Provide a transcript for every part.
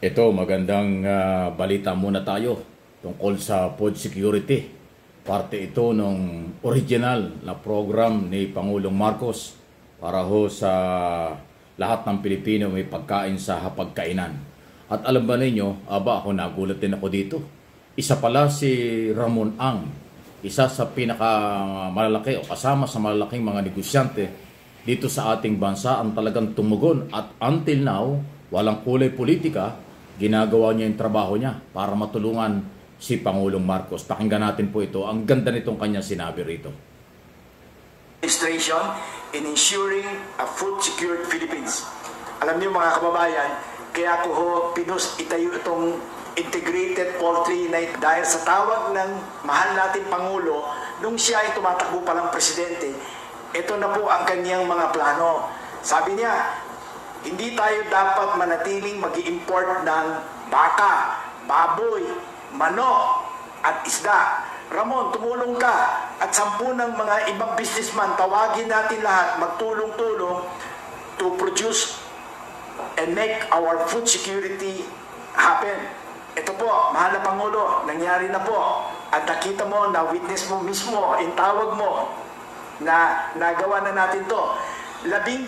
Ito, magandang balita muna tayo tungkol sa food security. Parte ito ng original na program ni Pangulong Marcos para ho sa lahat ng Pilipino may pagkain sa hapagkainan. At alam ba ninyo, ako nagulat din ako dito. Isa pala si Ramon Ang, isa sa pinakamalalaki o kasama sa malalaking mga negosyante dito sa ating bansa ang talagang tumugon at until now, walang kulay politika, ginagawa niya yung trabaho niya para matulungan si Pangulong Marcos. Pakinggan natin po ito. Ang ganda nitong kanyang sinabi rito. Administration in ensuring a food secured Philippines. Alam niyo mga kababayan, kaya ko ho itayo itong integrated poultry na dahil sa tawag ng mahal natin Pangulo nung siya ay tumatakbo palang presidente. Ito na po ang kanyang mga plano. Sabi niya, hindi tayo dapat manatiling mag-i-import ng baka, baboy, manok, at isda. Ramon, tumulong ka at 10 ng mga ibang businessman, tawagin natin lahat, magtulong-tulong to produce and make our food security happen. Ito po, mahal na Pangulo, nangyari na po. At nakita mo, na-witness mo mismo, in tawag mo, na nagawa na natin to. 12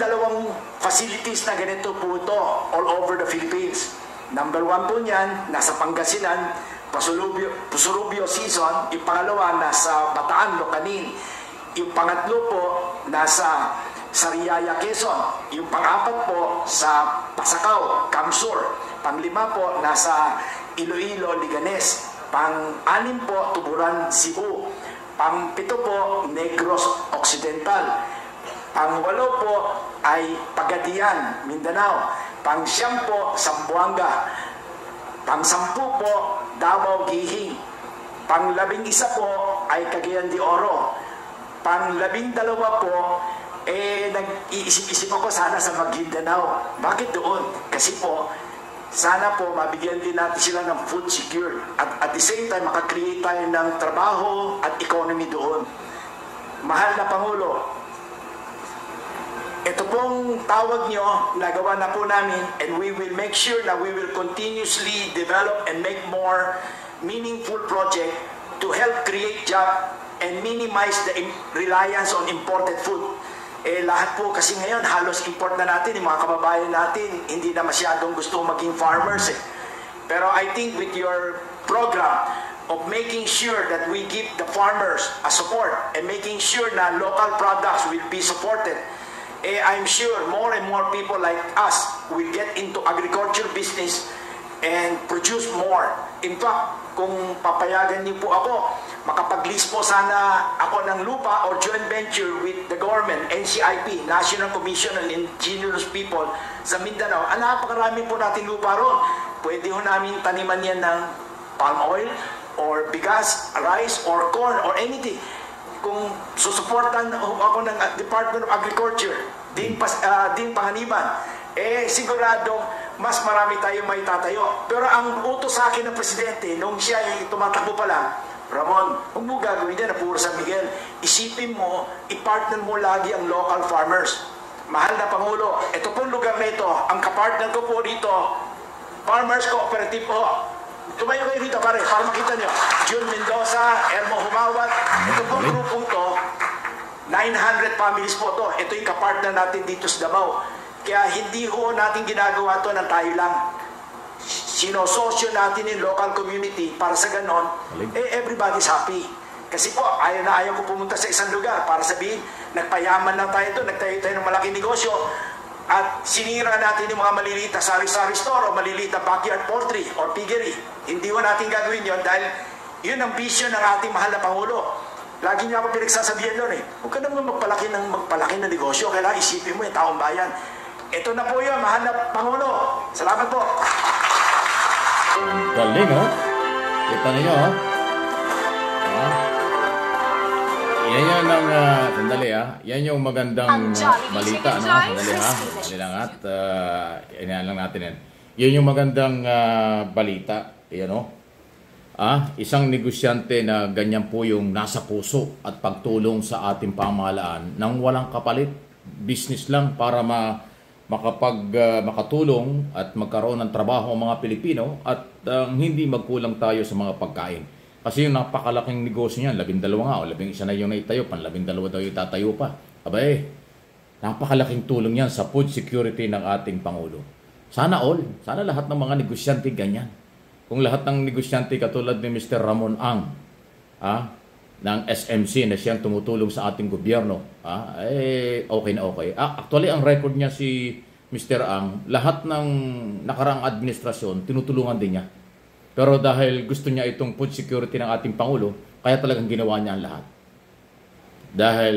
facilities na ganito po ito all over the Philippines. Number 1 po niyan, nasa Pangasinan, Pusurubio season. Yung pangalawa, nasa Bataan, Locanin. Yung pangatlo po, nasa Sariaya, Quezon. Yung pang-apat po, sa Pasacao, Camsur. Pang-5 po, nasa Iloilo, Liganes. Pang-6 po, Tuburan, Cebu. Pang-7 po, Negros Occidental. Pang-8 po ay Pagadian, Mindanao. Pang-9 po, Zamboanga. Pang-10 po, Davao, Gihing. Pang-11 po ay Cagayan de Oro. Pang-12 po, nag-iisip-isip ako sana sa Maguindanao. Bakit doon? Kasi po, sana po mabigyan din natin sila ng food secure. At the same time, makakreate tayo ng trabaho at economy doon. Mahal na Pangulo, ito pong tawag nyo, nagawa na po namin, and we will make sure na we will continuously develop and make more meaningful project to help create job and minimize the reliance on imported food. Lahat po kasi ngayon, halos import na natin, yung mga kababayan natin, hindi na masyadong gusto maging farmers. Pero I think with your program of making sure that we give the farmers a support and making sure na local products will be supported, I'm sure more and more people like us will get into agriculture business and produce more. In fact, kung papayagan niyo po ako, makapag-list po sana ako ng lupa or joint venture with the government, NCIP, National Commission on Indigenous People sa Mindanao. Napakarami po natin lupa ron. Pwede ho namin taniman yan ng palm oil or bigas, rice, or corn, or anything. Kung susuportan ako ng Department of Agriculture, din panganiban, sigurado mas marami tayong may tatayo. Pero ang utos sa akin ng Presidente, nung siya ay tumatakbo pa lang, Ramon, huwag mo gagawin yan na puro San Miguel. Isipin mo, ipartner mo lagi ang local farmers. Mahal na Pangulo, ito pong lugar na ito, ang kapartner ko po dito, Farmers Cooperative po. Tumayo kayo dito pare, para makita nyo. June Mendoza, Elmo Humawat, ito pong grupong to, 900 families po to. Ito yung kapartner natin dito sa Davao. Kaya hindi ho natin ginagawa to ng tayo lang. Sinososyo natin yung local community para sa ganon, everybody's happy. Kasi po, ayaw na ayaw ko pumunta sa isang lugar para sabihin, nagpayaman lang tayo doon, nagtayo tayo ng malaking negosyo, at sinira natin yung mga maliliit na sari-sari store o maliliit na backyard poultry or piggery. Hindi ho natin gagawin yun dahil yun ang vision ng ating mahal na Pangulo. Lagi niya ako pinagsasabihan doon huwag ka naman magpalaki ng negosyo, kailangan isipin mo yung taong bayan. Ito na po yun, mahal na Pangulo. Salamat po. Galing, ha? Kita niyo, ha? Yan yan ang, sandali, ha? Yan yung magandang balita, no? Sandali, ha? Sandali lang, at yan lang natin yan. Yan yung magandang balita, yan, no? Isang negosyante na ganyan po yung nasa puso at pagtulong sa ating pamahalaan nang walang kapalit. Business lang para makatulong at magkaroon ng trabaho ang mga Pilipino at hindi magkulang tayo sa mga pagkain. Kasi yung napakalaking negosyo niyan, 12 nga o 11 na yung naitayo, 12 daw yung tatayo pa. Abay, napakalaking tulong yan sa food security ng ating Pangulo. Sana lahat ng mga negosyante ganyan. Kung lahat ng negosyante katulad ni Mr. Ramon Ang, ng SMC na siyang tumutulong sa ating gobyerno, okay na okay. Actually, ang record niya si Mr. Ang, lahat ng nakaraang administrasyon, tinutulungan din niya. Pero dahil gusto niya itong food security ng ating Pangulo, kaya talagang ginawa niya ang lahat. Dahil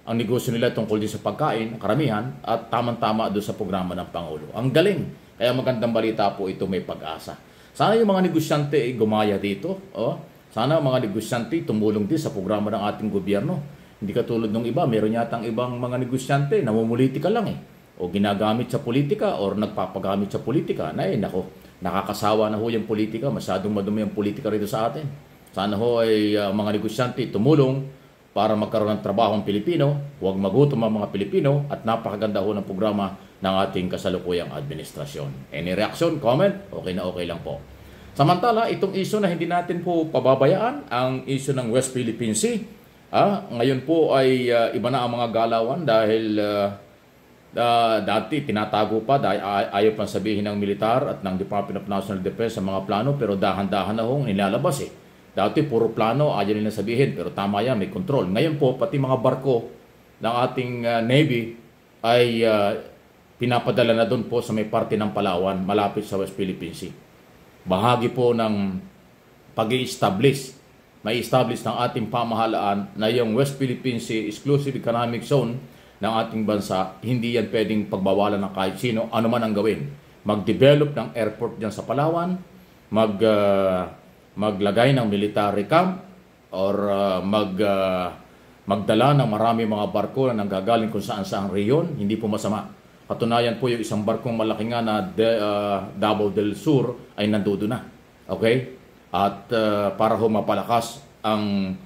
ang negosyo nila tungkol din sa pagkain, karamihan, at tamang-tama doon sa programa ng Pangulo. Ang galing. Kaya magandang balita po ito, may pag-asa. Sana yung mga negosyante gumaya dito. Sana mga negosyante tumulong din sa programa ng ating gobyerno. Hindi katulad ng iba, meron yatang ibang mga negosyante, namumulitika lang o ginagamit sa politika or nagpapagamit sa politika. Nako, nakakasawa na ho yung politika, masyadong madumi yung politika rito sa atin. Sana ho ay mga negosyante tumulong para magkaroon ng trabaho ang Pilipino, huwag magutom ang mga Pilipino, at napakaganda ho ng programa ng ating kasalukuyang administrasyon. Any reaction, comment? Okay na okay lang po. Samantala, itong issue na hindi natin po pababayaan, ang issue ng West Philippine Sea. Ngayon po ay iba na ang mga galawan dahil dati tinatago pa dahil ayaw pang sabihin ng militar at ng Department of National Defense sa mga plano, pero dahan-dahan na hong nilalabas Dati puro plano, ayaw nila sabihin, pero tama yan, may control. Ngayon po, pati mga barko ng ating Navy ay pinapadala na doon po sa may parte ng Palawan, malapit sa West Philippine Sea. Bahagi po ng pag-i-establish, may establish ng ating pamahalaan na yung West Philippine Sea Exclusive Economic Zone ng ating bansa, hindi yan pwedeng pagbawalan ng kahit sino, ano man ang gawin. Mag-develop ng airport dyan sa Palawan, maglagay ng military camp, or magdala ng marami mga barko na nanggagaling kung saan-saan reyon, hindi po masama. Katunayan po yung isang barkong malaki nga na Davao del Sur ay nandoon na. Okay? At para ho mapalakas ang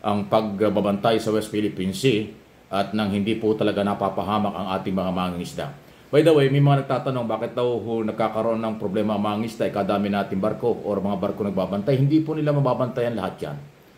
pagbabantay sa West Philippine Sea at nang hindi po talaga napapahamak ang ating mga mangingisda. By the way, may mga nagtatanong bakit daw nagkakaroon ng problema ang mangingisda, kadami nating barko o mga barko nagbabantay. Hindi po nila mababantayan lahat yan.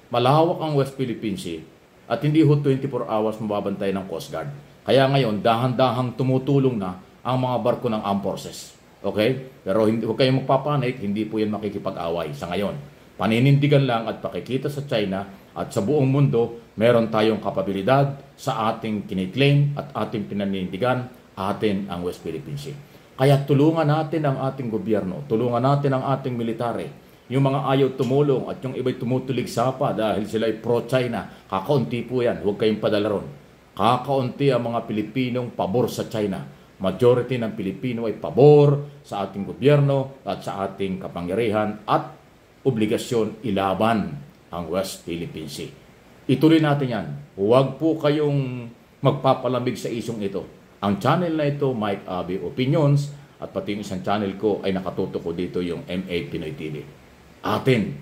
Malawak ang West Philippine Sea at hindi ho 24 hours mababantay ng Coast Guard. Kaya ngayon, dahan-dahang tumutulong na ang mga barko ng armed forces. Okay? Pero huwag kayong magpapanik, hindi po yan makikipag-away sa ngayon. Paninindigan lang at pakikita sa China at sa buong mundo, meron tayong kapabilidad sa ating kiniklaim at ating pinanindigan, atin ang West Philippine Sea. Kaya tulungan natin ang ating gobyerno, tulungan natin ang ating military. Yung mga ayaw tumulong at yung iba'y tumutulig sapa dahil sila ay pro-China, kakaunti po yan, huwag kayong padala ron. Kakaunti ang mga Pilipinong pabor sa China. Majority ng Pilipino ay pabor sa ating gobyerno at sa ating kapangyarihan at obligasyon ilaban ang West Philippine Sea. Ituloy natin yan. Huwag po kayong magpapalamig sa isyong ito. Ang channel na ito, Mike Abe Opinions, at pati yung isang channel ko ay nakatutok ko dito yung MA Pinoy TV. Atin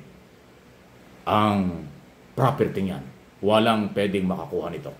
ang property niyan. Walang pwedeng makakuha nito.